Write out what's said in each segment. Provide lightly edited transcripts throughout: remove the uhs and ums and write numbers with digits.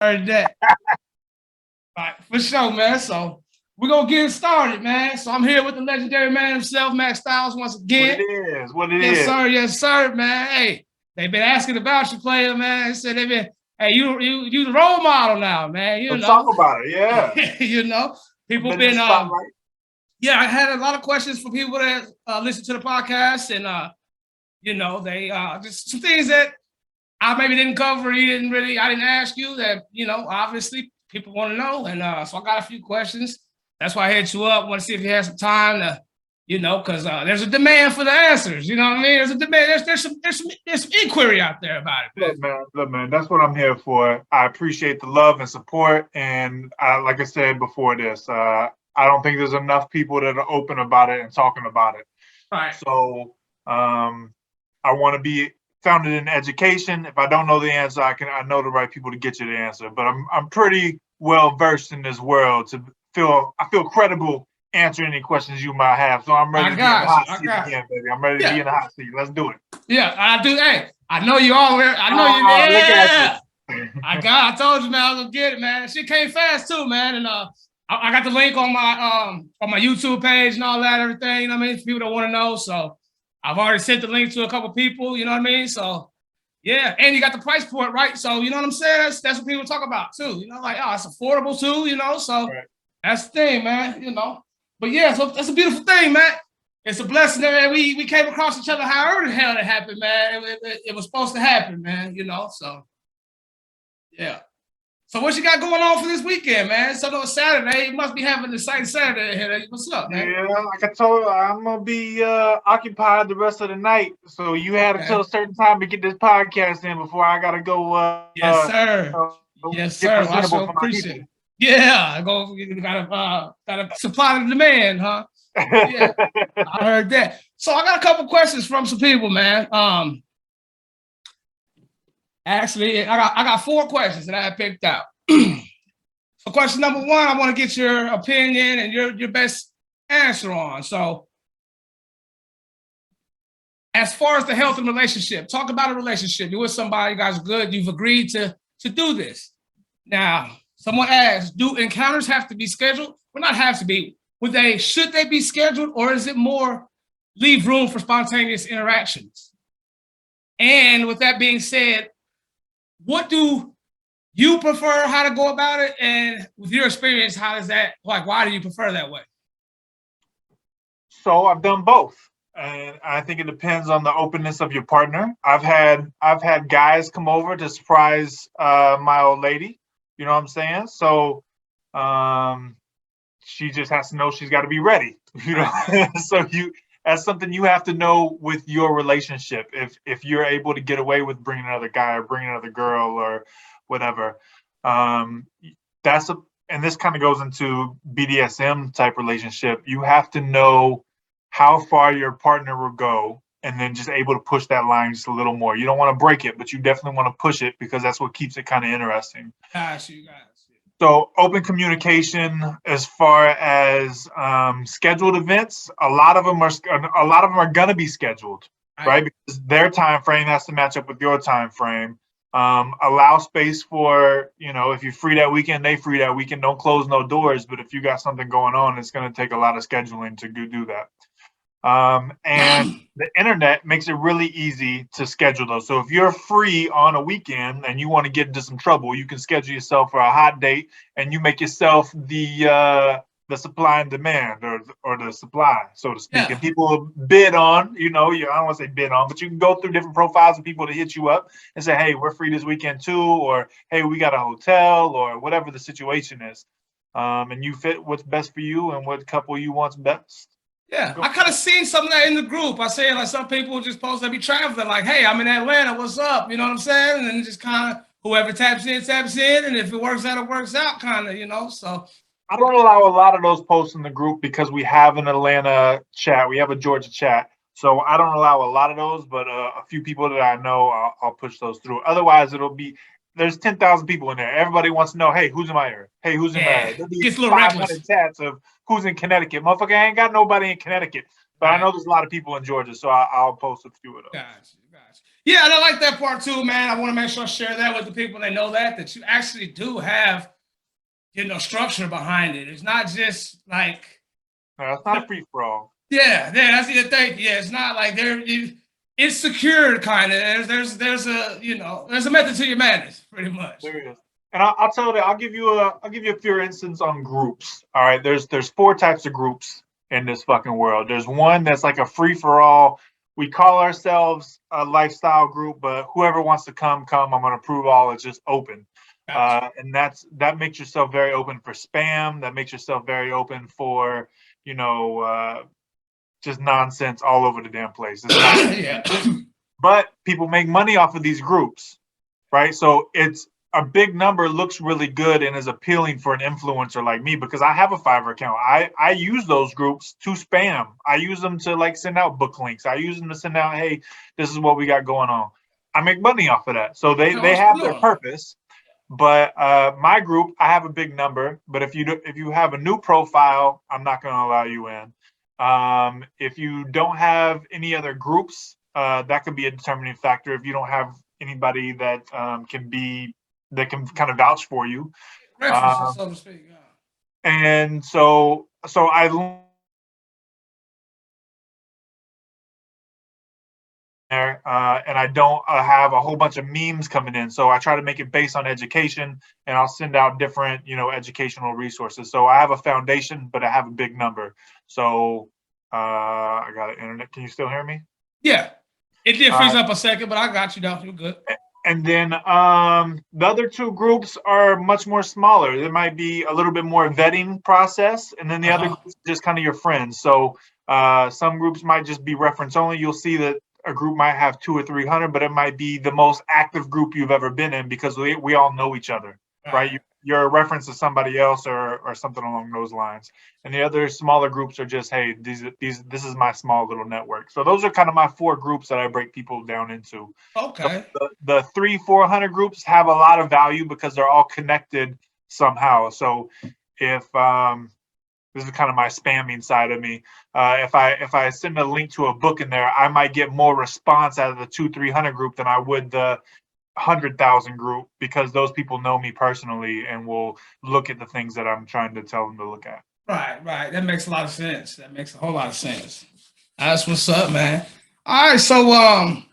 Heard that. All right, for sure, man. So we're gonna get started, man. So I'm here with the legendary man himself, Max Styles, once What again. it is, what it Yes, is. sir. Yes, sir, man. Hey, they've been asking about you, player, man. They said they've been, hey, you the role model now, man. You Let's talk know, about it. Yeah, you know, I've people been in the been spotlight. yeah, I had a lot of questions from people that listen to the podcast, and they just some things that I maybe didn't cover. I didn't ask you that. Obviously people want to know, and so I got a few questions. That's why I hit you up. Want to see if you had some time to, because there's a demand for the answers. You know what I mean? There's a demand. There's some inquiry out there about it, man. Look, man, that's what I'm here for. I appreciate the love and support, and like I said before this, I don't think there's enough people that are open about it and talking about it. All right. So I want to be founded in education. If I don't know the answer, I know the right people to get you the answer. But I'm pretty well versed in this world I feel credible answering any questions you might have. So I'm ready to be in the hot seat again, baby. I'm ready to be in the hot seat. Let's do it. Yeah, I do. Hey, I know you all. I know you. Yeah. Look at you. I told you, man. I was gonna get it, man. Shit came fast too, man. And I got the link on my YouTube page and all that, everything. You know what I mean? For people that want to know, so I've already sent the link to a couple people. You know what I mean? So yeah, and you got the price point right. So you know what I'm saying? That's what people talk about too. Like, oh, it's affordable too. So right. That's the thing, man. But yeah, so that's a beautiful thing, man. It's a blessing that we came across each other. However the hell it happened, man. It was supposed to happen, man. So yeah. So what you got going on for this weekend, man? So it's Saturday. You must be having an exciting Saturday here. What's up, man? Yeah, like I told you, I'm gonna be occupied the rest of the night. So you had until a certain time to get this podcast in before I gotta go. Yes, sir. Yes, sir. I sure appreciate it. Yeah, gotta supply the demand, huh? Yeah, I heard that. So I got a couple questions from some people, man. Actually, I got 4 questions that I picked out. So question number 1, I want to get your opinion and your best answer on. So as far as the health and relationship, talk about a relationship. You're with somebody, you guys are good, you've agreed to do this. Now, someone asked, do encounters have to be scheduled? Well, not have to be. Should they be scheduled, or is it more leave room for spontaneous interactions? And with that being said, what do you prefer, how to go about it? And with your experience, how is that, why do you prefer that way? So I've done both. And I think it depends on the openness of your partner. I've had guys come over to surprise my old lady. You know what I'm saying? So she just has to know she's got to be ready. So that's something you have to know with your relationship. If you're able to get away with bringing another guy or bringing another girl or whatever, and this kind of goes into BDSM type relationship. You have to know how far your partner will go, and then just able to push that line just a little more. You don't want to break it, but you definitely want to push it because that's what keeps it kind of interesting. Gosh, you guys. So open communication as far as scheduled events. A lot of them are going to be scheduled, right? Because their time frame has to match up with your time frame. Allow space for, if you're free that weekend, they free that weekend. Don't close no doors. But if you got something going on, it's going to take a lot of scheduling to do that. And the internet makes it really easy to schedule those. So if you're free on a weekend and you want to get into some trouble, you can schedule yourself for a hot date, and you make yourself the supply and demand, or the supply, so to speak. Yeah. And people bid on, I don't want to say bid on, but you can go through different profiles of people to hit you up and say, hey, we're free this weekend too, or hey, we got a hotel, or whatever the situation is. And you fit what's best for you and what couple you want's best. Yeah, I kind of seen some of that in the group. I say, like, some people just post they be traveling, like, hey, I'm in Atlanta, what's up? You know what I'm saying? And then just kind of whoever taps in, and if it works out, it works out, kind of, so. I don't allow a lot of those posts in the group because we have an Atlanta chat. We have a Georgia chat. So I don't allow a lot of those, but a few people that I know, I'll push those through. Otherwise, there's 10,000 people in there. Everybody wants to know, hey, who's in my area? Hey, who's in my area? There'll be 500 chats of who's in Connecticut. Motherfucker, I ain't got nobody in Connecticut. But I know there's a lot of people in Georgia, so I'll post a few of those. Gotcha. Yeah, and I like that part too, man. I want to make sure I share that with the people. They know that you actually do have, structure behind it. It's not just like. No, it's not a free for all. Yeah, that's the thing. Yeah, it's not like it's secured kind of. There's a method to your madness, pretty much. There is. And I'll tell you, I'll give you a few instances on groups. All right, there's 4 types of groups in this fucking world. There's one that's like a free for all. We call ourselves a lifestyle group, but whoever wants to come. I'm gonna approve all. It's just open. Gotcha. And that makes yourself very open for spam. That makes yourself very open for, just nonsense all over the damn place. It's not, Yeah. but people make money off of these groups, right? So it's a big number, looks really good and is appealing for an influencer like me because I have a Fiverr account. I use those groups to spam. I use them to like send out book links. I use them to send out, hey, this is what we got going on. I make money off of that. So they have their purpose. But my group, I have a big number. But if you have a new profile, I'm not going to allow you in. If you don't have any other groups, that could be a determining factor. If you don't have anybody that can kind of vouch for you, so to speak. Yeah. And so I there, and I don't have a whole bunch of memes coming in. So I try to make it based on education, and I'll send out different, educational resources. So I have a foundation, but I have a big number. So I got an internet. Can you still hear me? Yeah, it did freeze up a second, but I got you down. You're good. And then the other 2 groups are much more smaller. There might be a little bit more vetting process, and then the other groups are just kind of your friends. So some groups might just be reference only. You'll see that a group might have 200 or 300, but it might be the most active group you've ever been in because we all know each other, right? You're a reference to somebody else or something along those lines. And the other smaller groups are just, hey, this is my small little network. So those are kind of my 4 groups that I break people down into. Okay. The 300-400 groups have a lot of value because they're all connected somehow. So if this is kind of my spamming side of me. If I send a link to a book in there, I might get more response out of the 200-300 group than I would the 100,000 group because those people know me personally and will look at the things that I'm trying to tell them to look at. Right. That makes a lot of sense. That makes a whole lot of sense. That's what's up, man. All right, so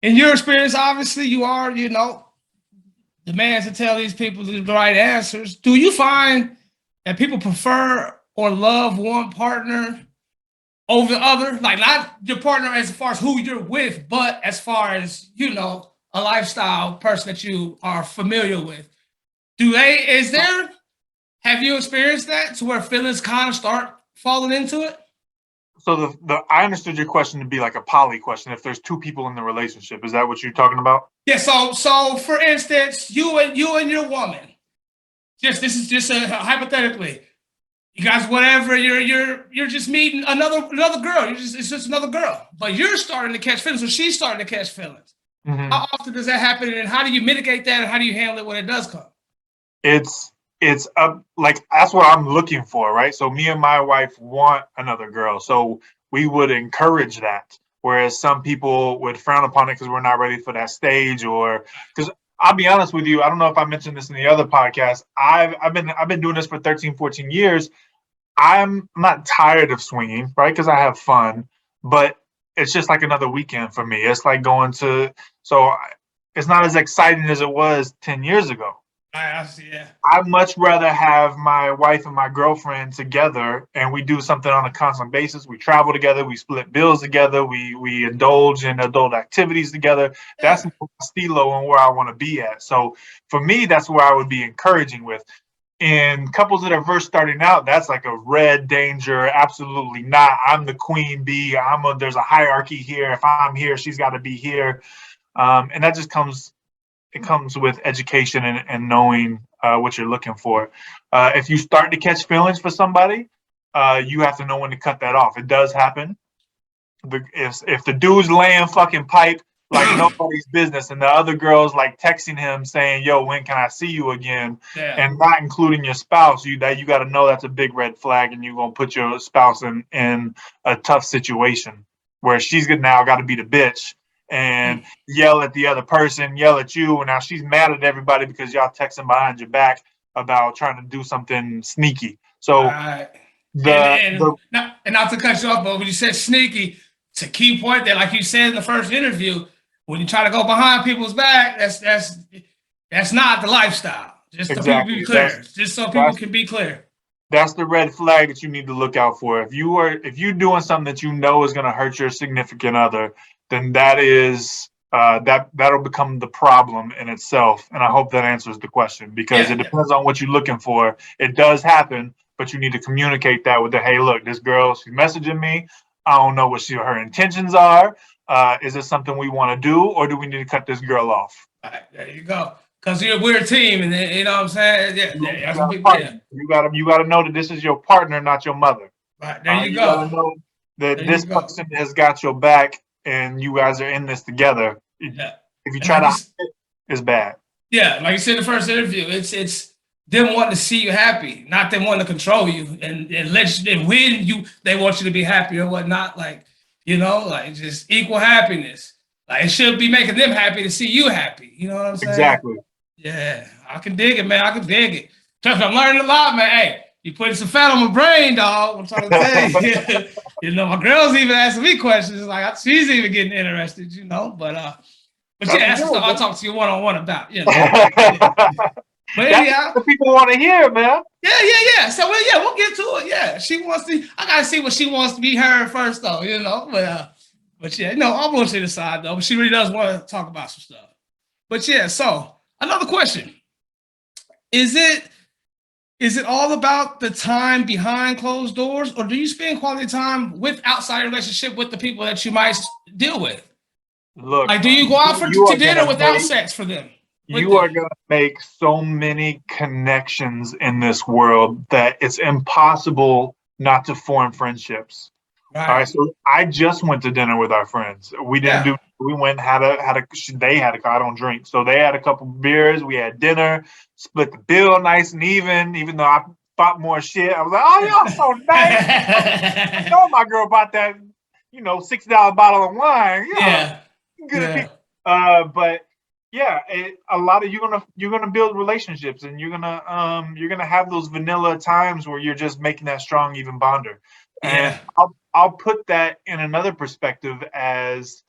in your experience, obviously you are, the man to tell these people the right answers. Do you find that people prefer or love one partner over the other? Like not your partner as far as who you're with, but as far as, a lifestyle person that you are familiar with. Have you experienced that to where feelings kind of start falling into it? So I understood your question to be like a poly question. If there's 2 people in the relationship, is that what you're talking about? Yeah. So for instance, you and your woman, this is just hypothetically, you guys, whatever, you're just meeting another girl. It's just another girl, but you're starting to catch feelings, or she's starting to catch feelings. Mm-hmm. How often does that happen, and how do you mitigate that, and how do you handle it when it does come? It's like that's what I'm looking for, right? So me and my wife want another girl, so we would encourage that. Whereas some people would frown upon it because we're not ready for that stage, or because I'll be honest with you, I don't know if I mentioned this in the other podcast. I've been doing this for 13, 14 years. I'm not tired of swinging, right? Because I have fun, but it's just like another weekend for me. It's like it's not as exciting as it was 10 years ago. I see, yeah. I'd much rather have my wife and my girlfriend together and we do something on a constant basis. We travel together, we split bills together, we indulge in adult activities together. Yeah. That's my stilo and where I want to be at. So for me, that's where I would be encouraging with. In couples that are first starting out, that's like a red danger. Absolutely not. I'm the queen bee. There's a hierarchy here. If I'm here, she's got to be here. And that just comes with education and knowing what you're looking for. If you start to catch feelings for somebody, you have to know when to cut that off. It does happen. If the dude's laying fucking pipe like nobody's business, and the other girl's like texting him saying, "Yo, when can I see you again?" Yeah. And not including your spouse, you got to know that's a big red flag, and you're gonna put your spouse in a tough situation where she's now got to be the bitch and yell at the other person, yell at you, and now she's mad at everybody because y'all texting behind your back about trying to do something sneaky. So not to cut you off, but when you said sneaky, it's a key point that, like you said in the first interview, when you try to go behind people's back, that's not the lifestyle. Just so people be clear. Just so people can be clear. That's the red flag that you need to look out for. If you're doing something that you know is going to hurt your significant other, then that is that'll become the problem in itself. And I hope that answers the question, because it depends on what you're looking for. It does happen, but you need to communicate that with the, hey, look, this girl, she's messaging me. I don't know what her intentions are. Is this something we want to do, or do we need to cut this girl off? All right, there you go. Because we're a team, and you know what I'm saying? That's a big deal. You gotta know that this is your partner, not your mother. Right, there you go. You gotta know that this person has got your back, and you guys are in this together. Yeah. If you try to hide it, it's bad. Yeah, like you said in the first interview, it's them wanting to see you happy, not them wanting to control you and when they want you to be happy or whatnot. Like, you know, like just equal happiness. Like, it should be making them happy to see you happy. You know what I'm saying? Exactly. Yeah, I can dig it, man. I can dig it. Trust me, I'm learning a lot, man. Hey, you putting some fat on my brain, dog. I'm trying to tell you. You know, my girl's even asking me questions. Like, she's even getting interested, you know. But yeah, that's the stuff I talk to you one-on-one about. You know. But that's what people want to hear, man. Yeah. So we'll get to it. Yeah, she wants to. I gotta see what she wants to be heard first, though. You know, but yeah, no, I'll bullshit aside though. But she really does want to talk about some stuff. But yeah, so another question: Is it all about the time behind closed doors, or do you spend quality time with outside relationship with the people that you might deal with? Look, like, do you go out to dinner without sex for them? You are going to make so many connections in this world that it's impossible not to form friendships. Right. All right. So I just went to dinner with our friends. We didn't we went, they had I don't drink. So they had a couple beers. We had dinner, split the bill nice and even though I bought more shit. I was like, oh, y'all so nice. I know my girl bought that, $6 bottle of wine. Good. But yeah, a lot of you're gonna build relationships, and you're gonna have those vanilla times where you're just making that strong, even bonder. And I'll put that in another perspective as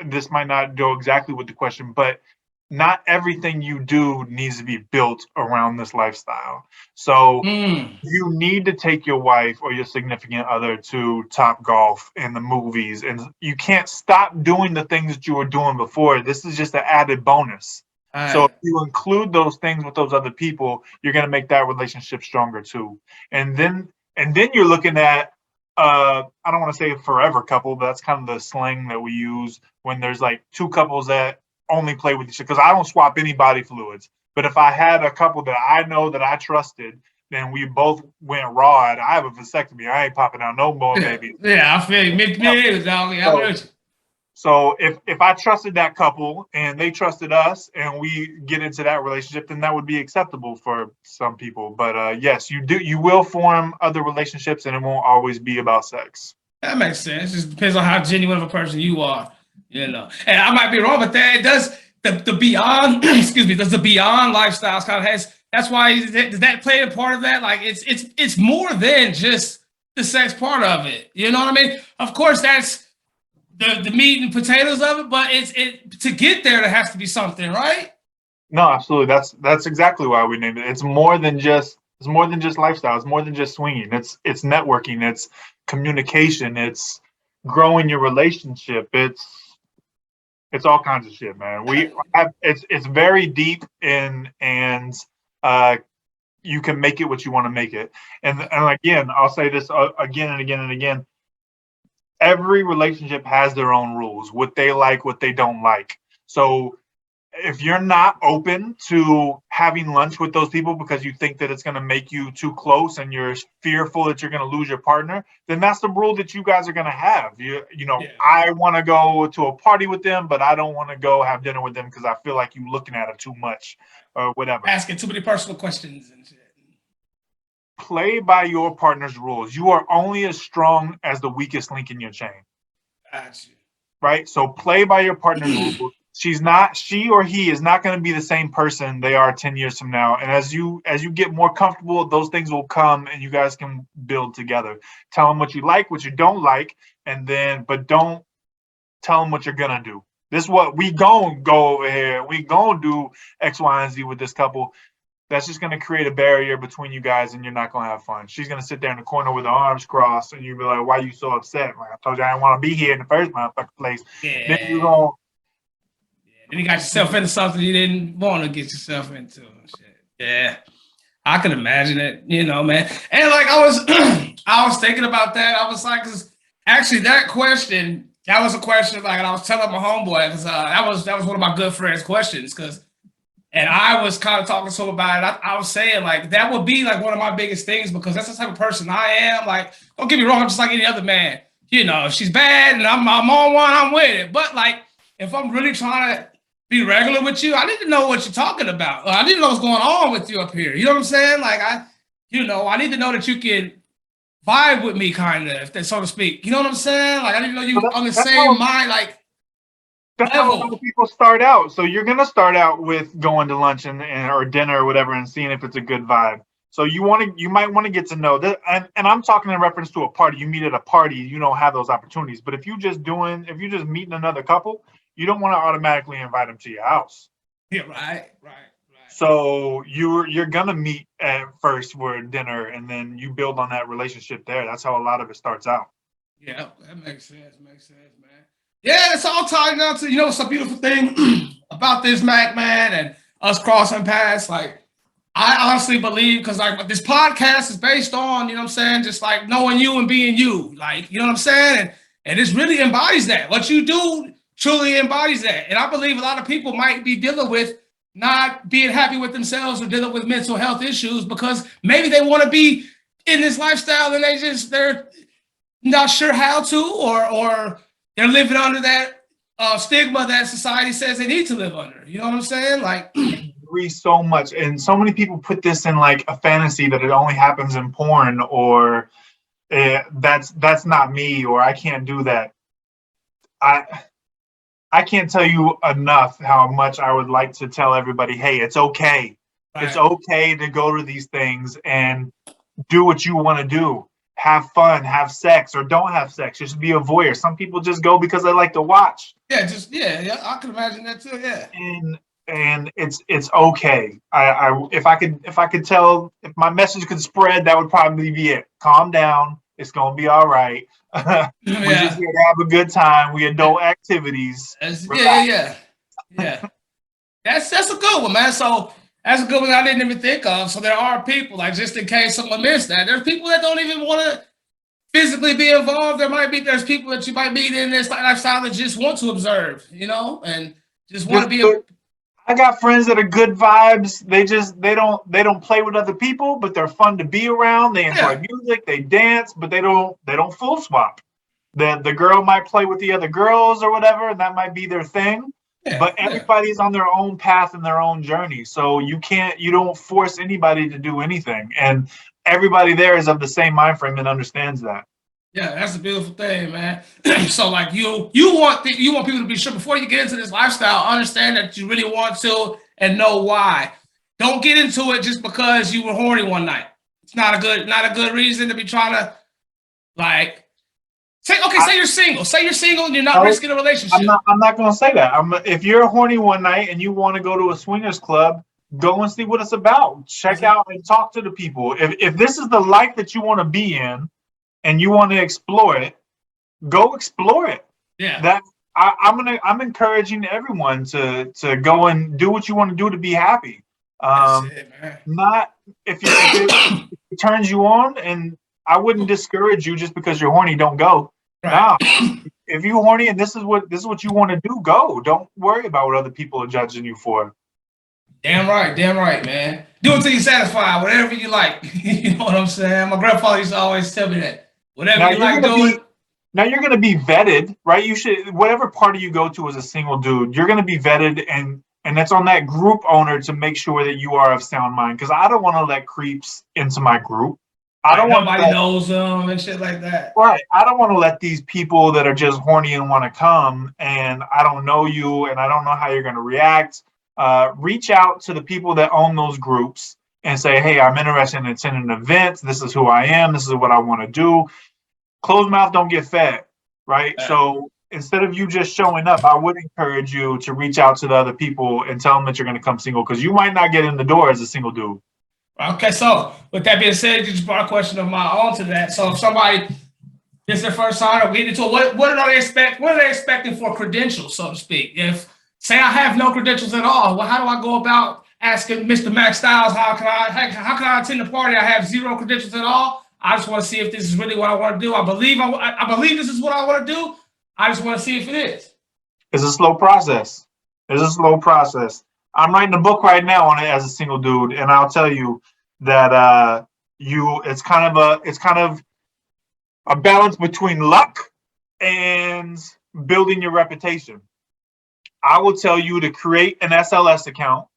this might not go exactly with the question, but not everything you do needs to be built around this lifestyle. So you need to take your wife or your significant other to Top Golf and the movies, and you can't stop doing the things that you were doing before. This is just an added bonus. So if you include those things with those other people, you're going to make that relationship stronger too. And then you're looking at I don't want to say a forever couple, but that's kind of the slang that we use when there's like two couples that only play with each other, because I don't swap any body fluids. But if I had a couple that I know that I trusted, then we both went raw. And I have a vasectomy. I ain't popping out no more, baby. Yeah, I feel you. So if I trusted that couple and they trusted us and we get into that relationship, then that would be acceptable for some people. But yes, you will form other relationships, and it won't always be about sex. That makes sense. It just depends on how genuine of a person you are. And I might be wrong, but that does the beyond. Excuse me. Does the beyond lifestyles kind of has? That's why does that play a part of that? Like it's more than just the sex part of it. You know what I mean? Of course, that's the meat and potatoes of it, but to get there, there has to be something, right? No, absolutely. That's exactly why we named it. It's more than just lifestyle. It's more than just swinging. It's networking. It's communication. It's growing your relationship. It's all kinds of shit, man. It's very deep and you can make it what you want to make it. And again, I'll say this again and again and again. Every relationship has their own rules, what they like, what they don't like. So if you're not open to having lunch with those people because you think that it's going to make you too close and you're fearful that you're going to lose your partner, then that's the rule that you guys are going to have. I want to go to a party with them, but I don't want to go have dinner with them because I feel like you looking at it too much or whatever. Asking too many personal questions and shit. Play by your partner's rules. You are only as strong as the weakest link in your chain. Gotcha. right? So play by your partner's rules. She or he is not going to be the same person they are 10 years from now. And as you get more comfortable, those things will come and you guys can build together. Tell them what you like, what you don't like, but don't tell them what you're going to do. This is what we going to go over here. We going to do X, Y, and Z with this couple. That's just going to create a barrier between you guys and you're not going to have fun. She's going to sit there in the corner with her arms crossed and you'll be like, why are you so upset? Like, I told you I didn't want to be here in the first motherfucking place. Yeah. Then you're going to, then you got yourself into something you didn't want to get yourself into. Shit. Yeah, I can imagine it, man. And like I was thinking about that. I was like, because actually that question, that was a question like I was telling my homeboy, because that was one of my good friends' questions, and I was kind of talking to him about it. I was saying like that would be like one of my biggest things, because that's the type of person I am. Like, don't get me wrong, I'm just like any other man. If she's bad and I'm on one, I'm with it. But like, if I'm really trying to be regular with you, I need to know what you're talking about. I need to know what's going on with you up here. You know what I'm saying? Like I need to know that you can vibe with me, kind of, so to speak. You know what I'm saying? Like I need to know you on the same mind, like. That's how a lot of people start out. So you're gonna start out with going to lunch or dinner or whatever and seeing if it's a good vibe. So you might want to get to know that. And I'm talking in reference to a party. You meet at a party, you don't have those opportunities. But if you're just meeting another couple, you don't want to automatically invite them to your house. Yeah, right. So you're gonna meet at first for dinner, and then you build on that relationship there. That's how a lot of it starts out. Yeah, that makes sense, man. Yeah, it's all tied down to, it's a beautiful thing about this, Mac, man, and us crossing paths. Like, I honestly believe, because like this podcast is based on, just like knowing you and being you. Like, you know what I'm saying? And this really embodies that. What you do truly embodies that. And I believe a lot of people might be dealing with not being happy with themselves or dealing with mental health issues because maybe they want to be in this lifestyle and they're not sure how to, or they're living under that stigma that society says they need to live under. You know what I'm saying? Like, I agree so much. And so many people put this in like a fantasy that it only happens in porn, or that's not me, or I can't do that. I can't tell you enough how much I would like to tell everybody, hey, it's okay. Right. It's okay to go to these things and do what you want to do. Have fun, have sex, or don't have sex. Just be a voyeur. Some people just go because they like to watch. Yeah, I can imagine that too. Yeah, and it's okay. If my message could spread, that would probably be it. Calm down. It's gonna be all right. We're just here to have a good time. We adult activities. Yeah. That's a good one, man. So. That's a good one I didn't even think of. So there are people, like, just in case someone missed that, there's people that don't even want to physically be involved. There's people that you might meet in this lifestyle that just want to observe, and just want to be. I got friends that are good vibes. They don't play with other people, but they're fun to be around. They enjoy music, they dance, but they don't full swap. The girl might play with the other girls or whatever, and that might be their thing. But everybody's on their own path and their own journey. So you don't force anybody to do anything. And everybody there is of the same mind frame and understands that. Yeah, that's a beautiful thing, man. So like you want people to be sure before you get into this lifestyle, understand that you really want to and know why. Don't get into it just because you were horny one night. It's not a good reason to be trying to like. Say you're single. Say you're single and you're not risking a relationship. I'm not going to say that. If you're horny one night and you want to go to a swingers club, go and see what it's about. Check out and talk to the people. If this is the life that you want to be in and you want to explore it, go explore it. Yeah. I'm encouraging everyone to go and do what you want to do to be happy. That's it, man. Not if it turns you on, and I wouldn't discourage you just because you're horny. Don't go. Right. Nah, if you're horny and this is what you want to do, go. Don't worry about what other people are judging you for. Damn right, man. Do it till you're satisfied, whatever you like. You know what I'm saying? My grandfather used to always tell me that. Whatever you like doing. Now you're gonna be vetted, right? You should, whatever party you go to as a single dude, you're gonna be vetted, and that's on that group owner to make sure that you are of sound mind. Because I don't want to let creeps into my group. I don't want nobody knows them and shit like that. Right. I don't want to let these people that are just horny and want to come, and I don't know you, and I don't know how you're going to react. Reach out to the people that own those groups and say, hey, I'm interested in attending an event. This is who I am. This is what I want to do. Closed mouth don't get fed, right? So instead of you just showing up, I would encourage you to reach out to the other people and tell them that you're going to come single, because you might not get in the door as a single dude. Okay, so with that being said, you just brought a question of my own to that. So if somebody gets their first time or get into it, what are they expecting for credentials, so to speak? If say I have no credentials at all, well, how do I go about asking Mr. Max Styles how can I attend the party? I have zero credentials at all. I just want to see if this is really what I want to do. I believe this is what I want to do. I just want to see if it is. It's a slow process. I'm writing a book right now on it as a single dude, and I'll tell you that it's kind of a balance between luck and building your reputation. I will tell you to create an SLS account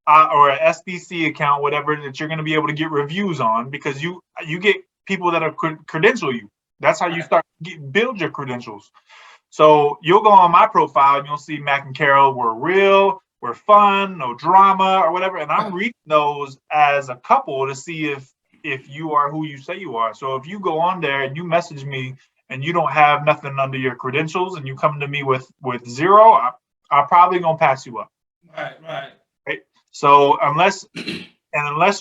or an SBC account, whatever, that you're going to be able to get reviews on, because you get people that are credential you. That's how you start build your credentials. So you'll go on my profile and you'll see Mac and Carol were real, we're fun, no drama or whatever. And I'm reading those as a couple to see if you are who you say you are. So if you go on there and you message me and you don't have nothing under your credentials and you come to me with zero, I'm probably gonna pass you up. Right. So unless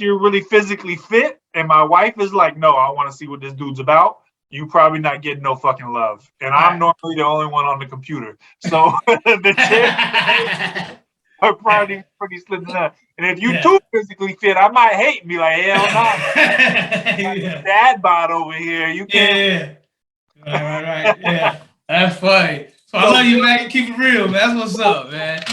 you're really physically fit and my wife is like, no, I want to see what this dude's about, you probably not getting no fucking love. And I'm normally the only one on the computer. So the chances are probably pretty slim to none. And if you too physically fit, I might hate and be like, hell no. Dad bod over here. You can't. Right. Yeah. That's funny. So I love you, man. Keep it real, man. That's what's up, man.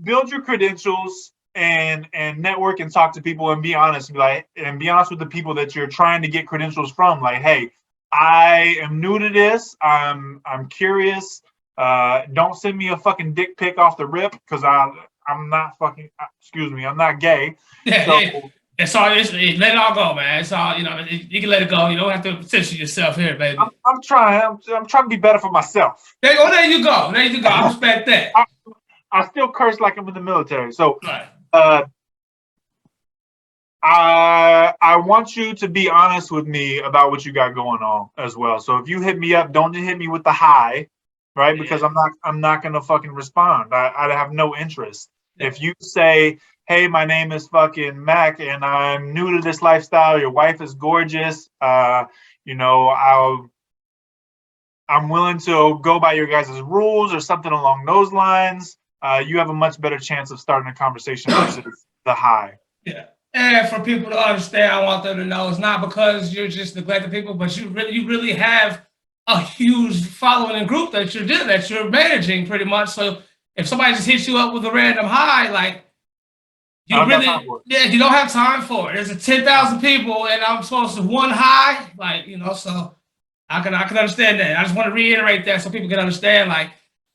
Build your credentials and network and talk to people and be honest. And be honest with the people that you're trying to get credentials from. Like, hey, I am new to this. I'm curious. Don't send me a fucking dick pic off the rip, because I'm not fucking. Excuse me, I'm not gay. It's all. Let it all go, man. It's all. You can let it go. You don't have to censor yourself here, baby. I'm trying. I'm trying to be better for myself. There you go. I respect that. I still curse like I'm in the military. So. Right. I want you to be honest with me about what you got going on as well. So if you hit me up, don't hit me with the hi, right? Because I'm not gonna fucking respond. I have no interest. If you say, hey, my name is fucking Mac and I'm new to this lifestyle, your wife is gorgeous, I'm willing to go by your guys' rules or something along those lines, you have a much better chance of starting a conversation versus the hi. Yeah. And for people to understand, I want them to know it's not because you're just neglecting people, but you really have a huge following and group that you're managing pretty much. So if somebody just hits you up with a random hi, like you don't have time for it. There's 10,000 people and I'm supposed to one hi, so I can understand that. I just want to reiterate that so people can understand, like,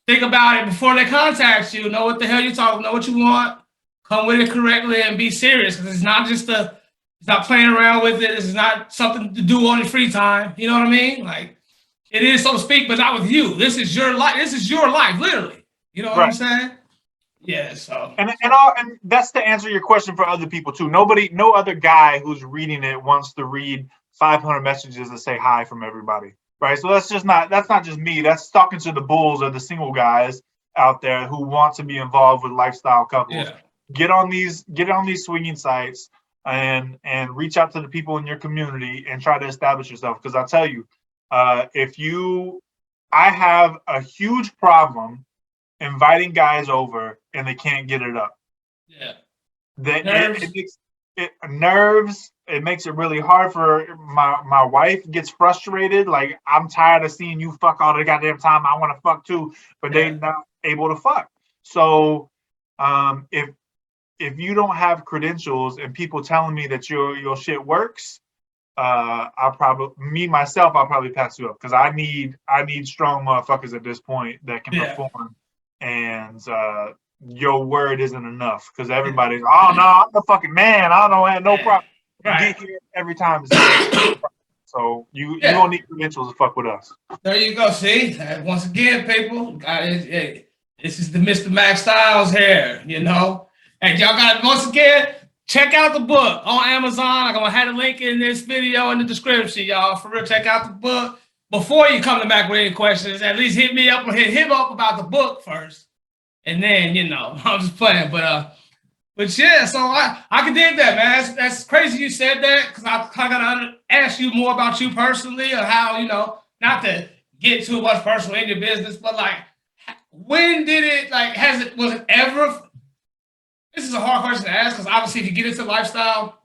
think about it before they contact you, know what the hell you're talking, know what you want. Come with it correctly and be serious, because it's not just it's not playing around with it. It's not something to do on your free time. You know what I mean? Like, it is, so to speak, but not with you. This is your life. This is your life, literally. You know what I'm saying? Yeah. So. And that's to answer your question for other people too. No other guy who's reading it wants to read 500 messages that say hi from everybody, right? So that's not just me. That's talking to the bulls or the single guys out there who want to be involved with lifestyle couples. Yeah. Get on these swinging sites and reach out to the people in your community and try to establish yourself. Because I'll tell you, I have a huge problem inviting guys over and they can't get it up. Yeah. Nerves. It makes it really hard for my wife gets frustrated. Like, I'm tired of seeing you fuck all the goddamn time. I want to fuck too, but they're not able to fuck. So if you don't have credentials and people telling me that your shit works, I'll probably pass you up, because I need strong motherfuckers at this point that can perform, and your word isn't enough, because everybody's, oh no, I'm the fucking man, I don't have no problem. Right. Get here every time. So you don't need credentials to fuck with us. There you go. See, once again, people, this is the Mr. Max Styles here. You know, and y'all got once again. Check out the book on Amazon. I'm gonna have a link in this video in the description, y'all. For real, check out the book before you come to Mac with any questions. At least hit me up or hit him up about the book first, and then I'm just playing. But yeah, so I can dig that, man. That's crazy you said that because I gotta ask you more about you personally or how not to get too much personal in your business, but like when did it was it ever? This is a hard question to ask because obviously if you get into lifestyle,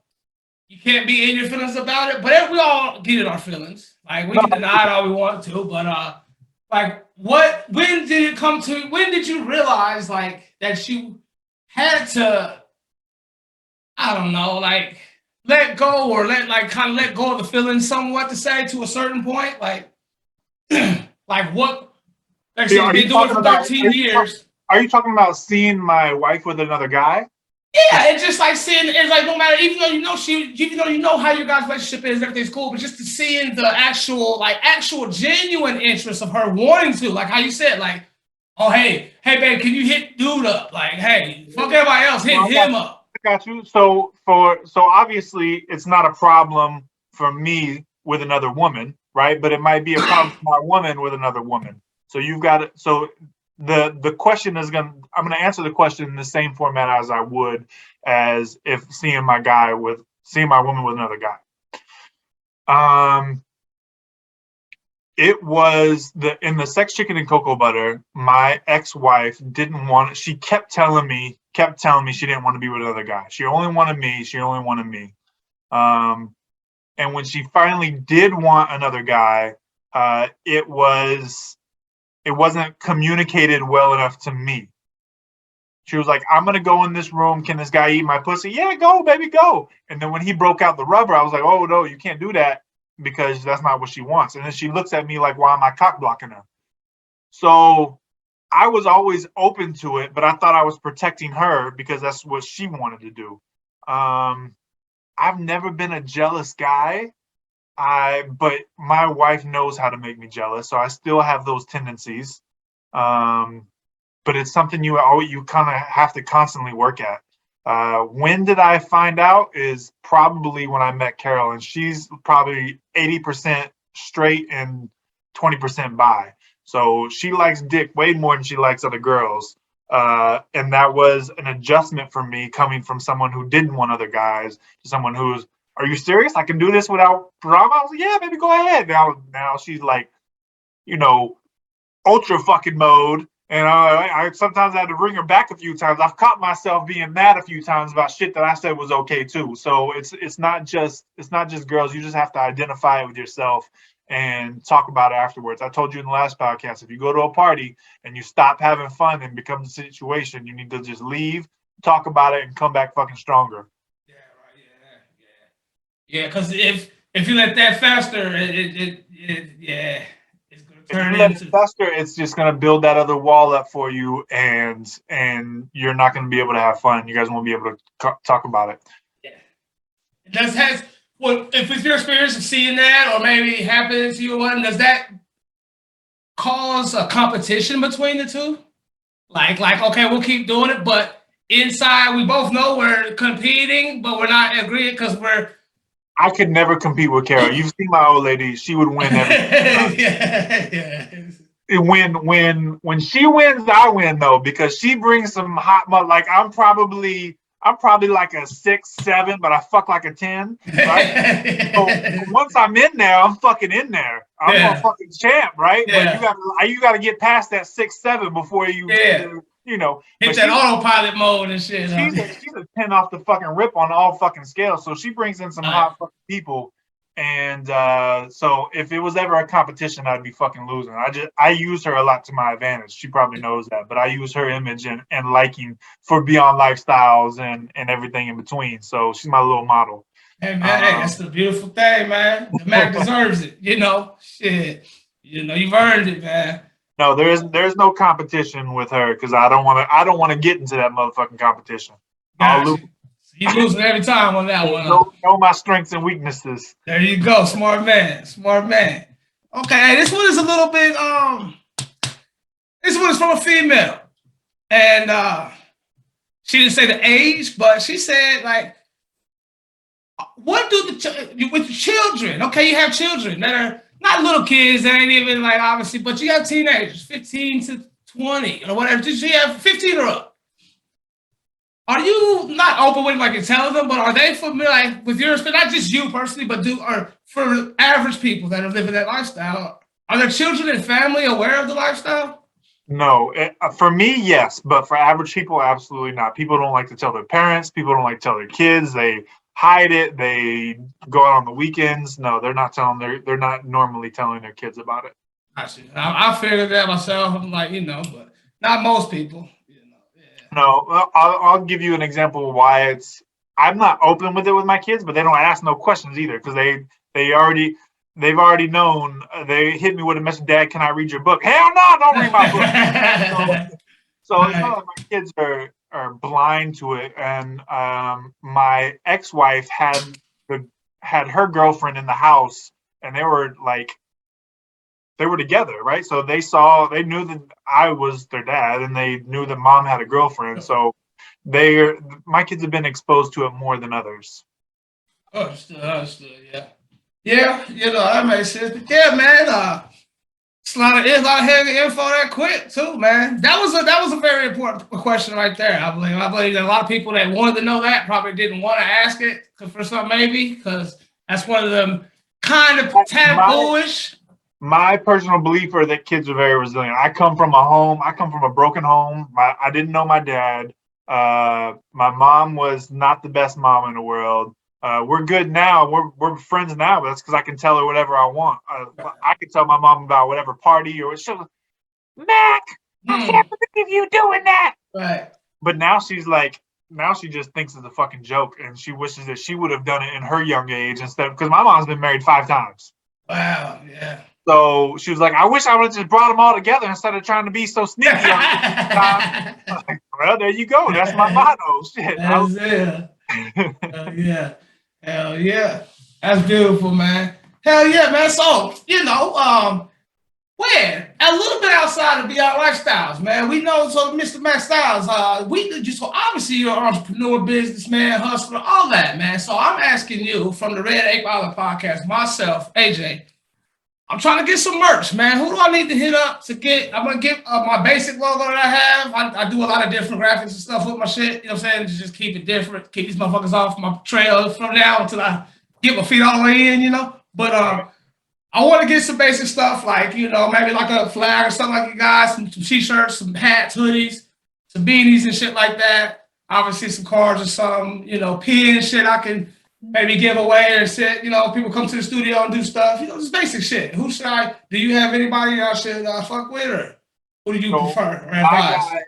you can't be in your feelings about it. But we all get in our feelings. Like we can deny it all we want to. But when did it come to? When did you realize that you had to? I don't know, let go or let go of the feelings somewhat to say to a certain point. Like what? Like you've been doing it for 13 years. Are you talking about seeing my wife with another guy? Yeah, it's just like seeing. It's like no matter, even though you know how your guys' relationship is, everything's cool, but just to seeing the actual genuine interest of her wanting to, like how you said, like, oh hey babe, can you hit dude up? Like, hey, fuck everybody else, hit him up. I got you. So obviously it's not a problem for me with another woman, right? But it might be a problem for my woman with another woman. So you've got it. So the question is I'm gonna answer the question in the same format as I would as if seeing my woman with another guy. It was in the Sex Chicken and Coco Butter, my ex-wife didn't want it. She kept telling me she didn't want to be with another guy. She only wanted me. And when she finally did want another guy, it wasn't communicated well enough to me. She was like, I'm going to go in this room. Can this guy eat my pussy? Yeah, go, baby, go. And then when he broke out the rubber, I was like, oh, no, you can't do that because that's not what she wants. And then she looks at me like, why am I cock blocking her? So I was always open to it, but I thought I was protecting her because that's what she wanted to do. I've never been a jealous guy. But my wife knows how to make me jealous, so I still have those tendencies. But it's something you kind of have to constantly work at. When did I find out? Is probably when I met Carol, and she's probably 80% straight and 20% bi. So she likes dick way more than she likes other girls. And that was an adjustment for me coming from someone who didn't want other guys to someone who's, are you serious? I can do this without drama? I was like, yeah, baby, go ahead. Now she's like, ultra fucking mode. And I sometimes I had to bring her back a few times. I've caught myself being mad a few times about shit that I said was okay too. So it's not just girls. You just have to identify it with yourself and talk about it afterwards. I told you in the last podcast, if you go to a party and you stop having fun and become the situation, you need to just leave, talk about it, and come back fucking stronger. Yeah, right. Yeah, because if you let that fester, it's gonna turn into fester. It's just gonna build that other wall up for you, and you're not gonna be able to have fun. You guys won't be able to talk about it. Yeah. If it's your experience of seeing that, or maybe happening to you, does that cause a competition between the two? Like, okay, we'll keep doing it, but inside we both know we're competing, but we're not agreeing because I could never compete with Carol. You've seen my old lady; she would win every yeah. When she wins, I win though because she brings some hot mud. Like I'm probably like a 6, 7, but I fuck like a 10. Right? So once I'm in there, I'm fucking in there. I'm a fucking champ, right? Yeah. But you gotta get past that 6, 7 before you hit that autopilot mode and shit. She's a 10 off the fucking rip on all fucking scales. So she brings in some hot fucking people. And so if it was ever a competition, I'd be fucking losing. I use her a lot to my advantage. She probably knows that, but I use her image and liking for Beyond Lifestyles and everything in between. So she's my little model. Hey man, that's the beautiful thing, man. The Mac deserves it. Shit. You've earned it, man. No, there's no competition with her because I don't want to get into that motherfucking competition. I'll lose. You losing every time on that one. Know my strengths and weaknesses. There you go, smart man, smart man. Okay, this one is a little bit. This one is from a female, and she didn't say the age, but she said like, what do with the children? Okay, you have children that are not little kids, that ain't even like obviously, but you have teenagers, 15 to 20 or whatever. Did you have 15 or up? Are you not open with like telling them, but are they familiar like with your experience? Not just you personally, but for average people that are living that lifestyle? Are their children and family aware of the lifestyle? No, for me, yes, but for average people, absolutely not. People don't like to tell their parents. People don't like to tell their kids. They hide it. They go out on the weekends. No, they're not telling. They're not normally telling their kids about it. I figured that myself. I'm like, but not most people. No, I'll give you an example of why I'm not open with it with my kids, but they don't ask no questions either because they've already known. They hit me with a message, Dad, can I read your book? Hell no, don't read my book. so it's not like my kids are blind to it. And my ex-wife had her girlfriend in the house, and they were together, right? So they knew that I was their dad, and they knew that mom had a girlfriend. So my kids have been exposed to it more than others. Understood, yeah. Yeah, that makes sense. But yeah, man, it's a lot of heavy info that quick too, man. That was a very important question right there. I believe that a lot of people that wanted to know that probably didn't want to ask it for some maybe because that's one of them kind of tabooish. My personal belief is that kids are very resilient. I come from a broken home. I didn't know my dad. My mom was not the best mom in the world. We're good now. We're friends now, but that's because I can tell her whatever I want. I can tell my mom about whatever party or she'll, Mac, I can't believe you doing that. Right. But now she just thinks it's a fucking joke, and she wishes that she would have done it in her young age because my mom's been married 5 times. Wow. Yeah. So she was like, I wish I would have just brought them all together instead of trying to be so sneaky. Like, well, there you go. That's my motto. Shit. That's it. Yeah. Hell yeah. That's beautiful, man. Hell yeah, man. So, where? A little bit outside of Beyond Lifestyles, man. We know, so Mr. Matt Styles, so obviously you're an entrepreneur, businessman, hustler, all that, man. So I'm asking you from the Red Ape Island podcast, myself, AJ, I'm trying to get some merch, man. Who do I need to hit up to get? I'm going to get my basic logo that I have. I do a lot of different graphics and stuff with my shit. You know what I'm saying? Just keep it different. Keep these motherfuckers off my trail from now until I get my feet all the way in, But I want to get some basic stuff like, maybe like a flag or something like you guys, some t-shirts, some hats, hoodies, some beanies and shit like that. Obviously some cards or something, pins, shit I can maybe give away or shit, people come to the studio and do stuff, just basic shit. Do you have anybody I should fuck with, or who do you prefer or advise?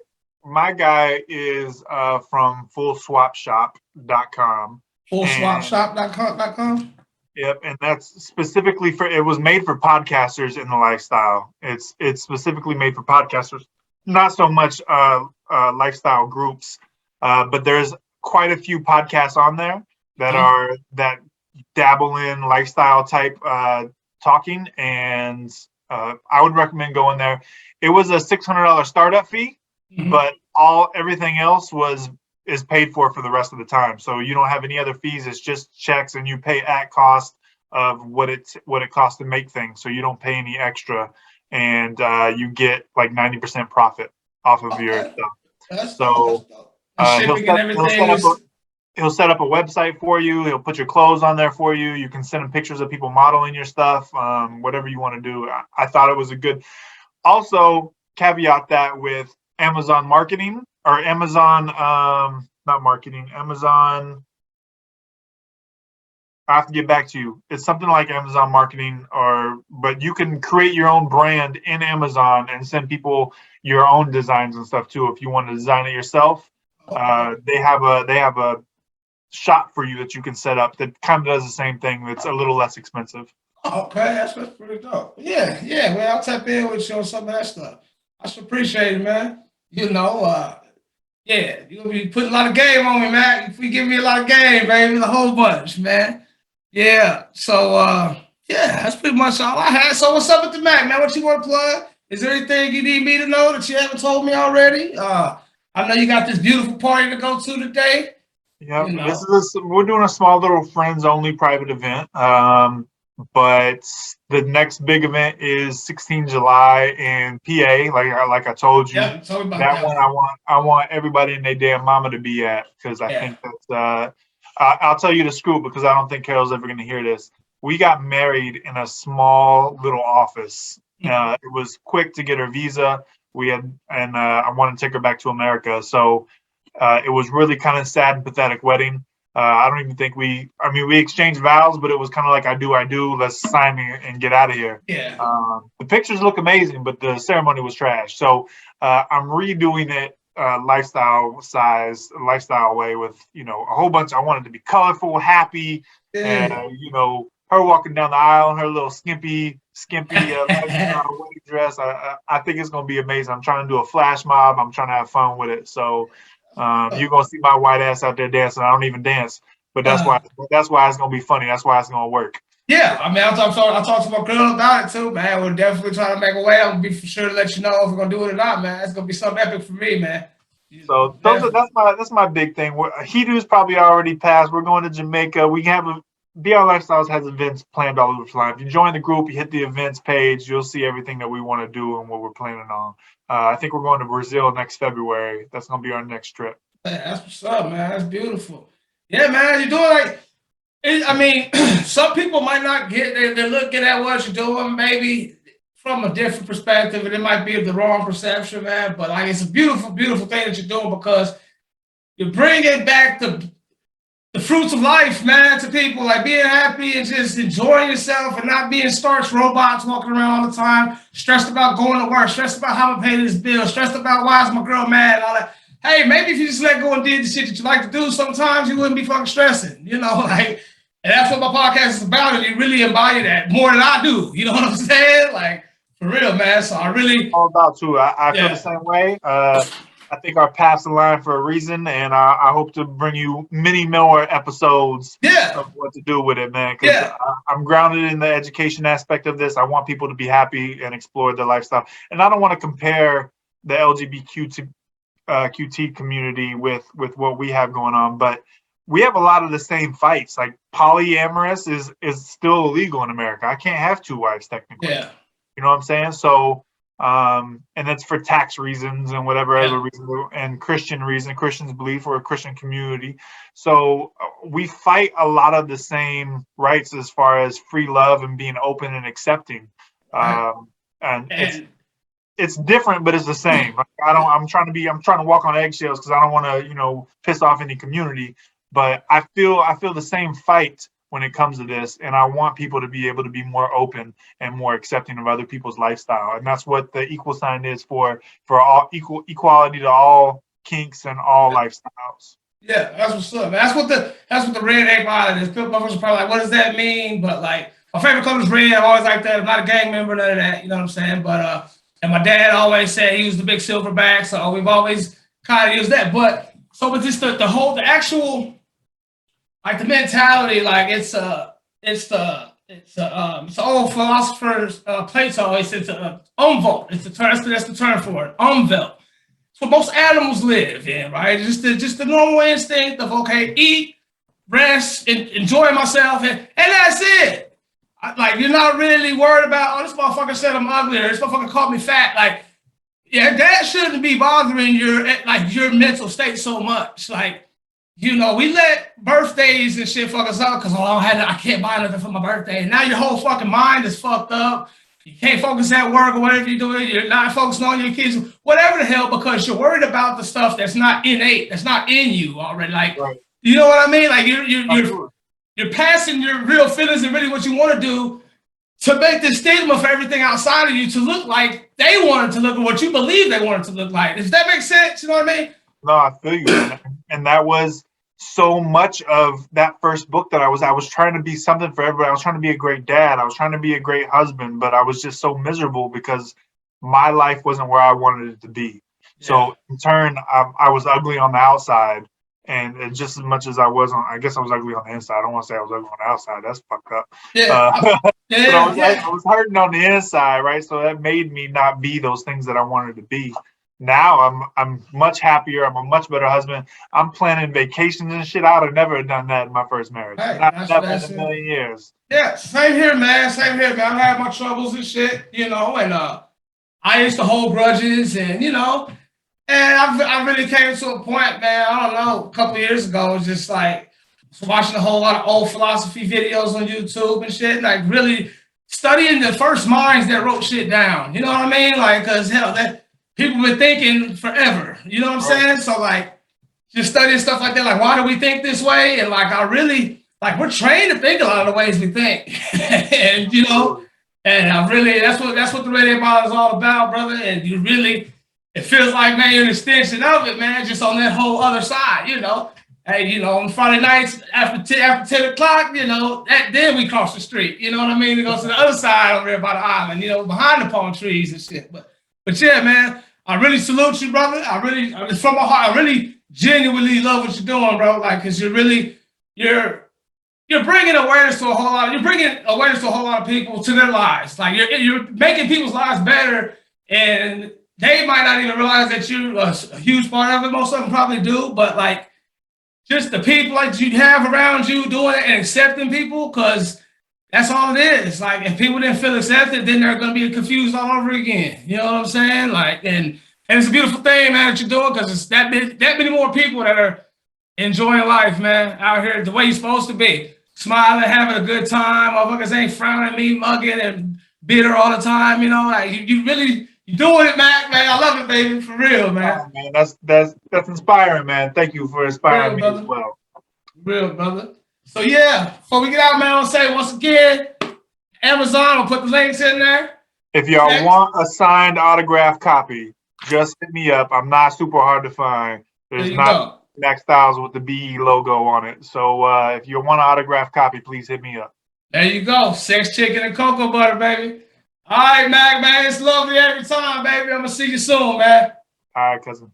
My guy is from fullswapshop.com. Fullswapshop.com? Yep, and that's specifically it was made for podcasters in the lifestyle. It's specifically made for podcasters, not so much lifestyle groups, but there's quite a few podcasts on there that dabble in lifestyle type talking, and I would recommend going there. It was a $600 startup fee, but everything else is paid for the rest of the time. So you don't have any other fees. It's just checks, and you pay at cost of what it costs to make things. So you don't pay any extra, and you get like 90% profit off of your stuff. He'll set up a website for you. He'll put your clothes on there for you. You can send him pictures of people modeling your stuff, whatever you want to do. I thought it was a good. Also, caveat that with Amazon marketing or Amazon, not marketing, Amazon. I have to get back to you. It's something like Amazon marketing, but you can create your own brand in Amazon and send people your own designs and stuff too. If you want to design it yourself, they have a shop for you that you can set up that kind of does the same thing. That's a little less expensive. Okay, that's pretty dope. Yeah, man, I'll tap in with you on some of that stuff. I should appreciate it, man. Yeah, you're gonna be putting a lot of game on me, man. If you give me a lot of game, baby, a whole bunch, man. Yeah. So yeah, that's pretty much all I had. So what's up with the Mac, man? What you want to plug? Is there anything you need me to know that you haven't told me already? I know you got this beautiful party to go to today. Yeah, we're doing a small little friends only private event. But the next big event is 16 July in PA. Like I told you, yeah, tell me about that one I want everybody and their damn mama to be at, because I think that's I'll tell you the scoop, because I don't think Carol's ever going to hear this. We got married in a small little office. It was quick to get her visa. I wanted to take her back to America, so it was really kind of sad and pathetic wedding. I don't even think we exchanged vows, but it was kind of like, I do. Let's sign and get out of here. Yeah. The pictures look amazing, but the ceremony was trash. So I'm redoing it lifestyle way with, a whole bunch. I wanted to be colorful, happy, and, her walking down the aisle in her little skimpy wedding dress. I think it's going to be amazing. I'm trying to do a flash mob. I'm trying to have fun with it. So you're gonna see my white ass out there dancing. I don't even dance, but that's why it's gonna be funny. That's why it's gonna work. Yeah, I mean, I talked to my girl about it too, man. We're definitely trying to make a way. I'm gonna be for sure to let you know if we're gonna do it or not, man. It's gonna be something epic for me, man. So that's my big thing. Hidu's probably already passed. We're going to Jamaica. We have BR Lifestyles has events planned all over the line. If you join the group, you hit the events page, you'll see everything that we want to do and what we're planning on. I think we're going to Brazil next February. That's going to be our next trip. That's what's up, man. That's beautiful. Yeah, man. You're doing some people might not they're looking at what you're doing maybe from a different perspective, and it might be the wrong perception, man. But it's a beautiful, beautiful thing that you're doing, because you're bringing back the fruits of life, man, to people, like being happy and just enjoying yourself and not being starch robots walking around all the time, stressed about going to work, stressed about how I'm paying this bill, stressed about why is my girl mad, all that. Hey, maybe if you just let go and did the shit that you like to do, sometimes you wouldn't be fucking stressing, and that's what my podcast is about, and you really embody that more than I do, you know what I'm saying? Like, for real, man, so I really... All about too. I feel the same way. I think our paths align for a reason, and I hope to bring you many more episodes of what to do with it, man. Because I'm grounded in the education aspect of this. I want people to be happy and explore their lifestyle, and I don't want to compare the LGBTQ QT community with what we have going on, but we have a lot of the same fights. Like polyamorous is still illegal in America. I can't have two wives technically. Yeah. You know what I'm saying? So. And that's for tax reasons and whatever other reason, and Christians believe we're a Christian community. So we fight a lot of the same rights as far as free love and being open and accepting. And it's different, but it's the same. Like, I'm trying to walk on eggshells because I don't want to, piss off any community, but I feel the same fight when it comes to this, and I want people to be able to be more open and more accepting of other people's lifestyle, and that's what the equal sign is for all equality to all kinks and all lifestyles. Yeah, that's what's up. That's what the red egg violet is. People are probably like, what does that mean? But like, my favorite color is red. I've always liked that. I'm not a gang member, none of that. You know what I'm saying? But and my dad always said he was the big silverback, so we've always kind of used that. But just the actual. Like the mentality, like it's an old philosopher, Plato. It's umvelt. That's the term for it. Umvelt. It's what most animals live in, right? Just the normal instinct of eat, rest, enjoy myself, and that's it. You're not really worried about, this motherfucker said I'm ugly, or this motherfucker called me fat. Like, yeah, that shouldn't be bothering your mental state so much. Like. We let birthdays and shit fuck us up because I can't buy nothing for my birthday. And now your whole fucking mind is fucked up. You can't focus at work or whatever you're doing. You're not focusing on your kids, whatever the hell, because you're worried about the stuff that's not innate, that's not in you already. Like, You know what I mean? Like you're passing your real feelings and really what you want to do to make this stigma for everything outside of you to look like they wanted to look, or what you believe they wanted to look like. Does that make sense? You know what I mean? No, I feel you, man. And that was so much of that first book that I was trying to be something for everybody. I was trying to be a great dad. I was trying to be a great husband, but I was just so miserable because my life wasn't where I wanted it to be. So in turn, I was ugly on the outside, and just as much as I was on, I guess I was ugly on the inside. I don't want to say I was ugly on the outside. That's fucked up. I was hurting on the inside, right? So that made me not be those things that I wanted to be. Now I'm much happier. I'm a much better husband. I'm planning vacations and shit. I would have never done that in my first marriage. Hey, Never in a million years. Yeah, same here, man. Same here, man. I've had my troubles and shit, and I used to hold grudges, and I really came to a point, man. I don't know, a couple of years ago, it was just like watching a whole lot of old philosophy videos on YouTube and shit, like really studying the first minds that wrote shit down. You know what I mean? Like, cause hell, that people been thinking forever. You know what I'm saying? So like, just studying stuff like that. Like, why do we think this way? And like, we're trained to think a lot of the ways we think, and and that's what the Radio Ball is all about, brother. And it feels like, man, you're an extension of it, man. Just on that whole other side, Hey, on Friday nights after 10 o'clock, then we cross the street. You know what I mean? It goes to the other side over there by the island, behind the palm trees and shit. But yeah, man, I really salute you, brother. It's from my heart. I really genuinely love what you're doing, bro. Like, cause you're bringing awareness to a whole lot. You're bringing awareness to a whole lot of people to their lives. Like you're making people's lives better, and they might not even realize that you're a huge part of it. Most of them probably do, but like just the people like you have around you doing it and accepting people, because that's all it is. Like if people didn't feel accepted, then they're going to be confused all over again. You know what I'm saying? Like, and it's a beautiful thing, man, that you're doing, because it's that many more people that are enjoying life, man, out here the way you're supposed to be. Smiling, having a good time. Motherfuckers ain't frowning at me, mugging and bitter all the time. Like you really, you're doing it, man. I love it, baby, for real, man. Oh, man, that's inspiring, man. Thank you for inspiring me as well. Real, brother. So yeah, before we get out, man, I want to say once again, Amazon will put the links in there. If y'all want a signed autograph copy, just hit me up. I'm not super hard to find. There's not Max Styles with the BE logo on it. So if you want an autograph copy, please hit me up. There you go. Sex, chicken, and cocoa butter, baby. All right, Mac, man. It's lovely every time, baby. I'm going to see you soon, man. All right, cousin.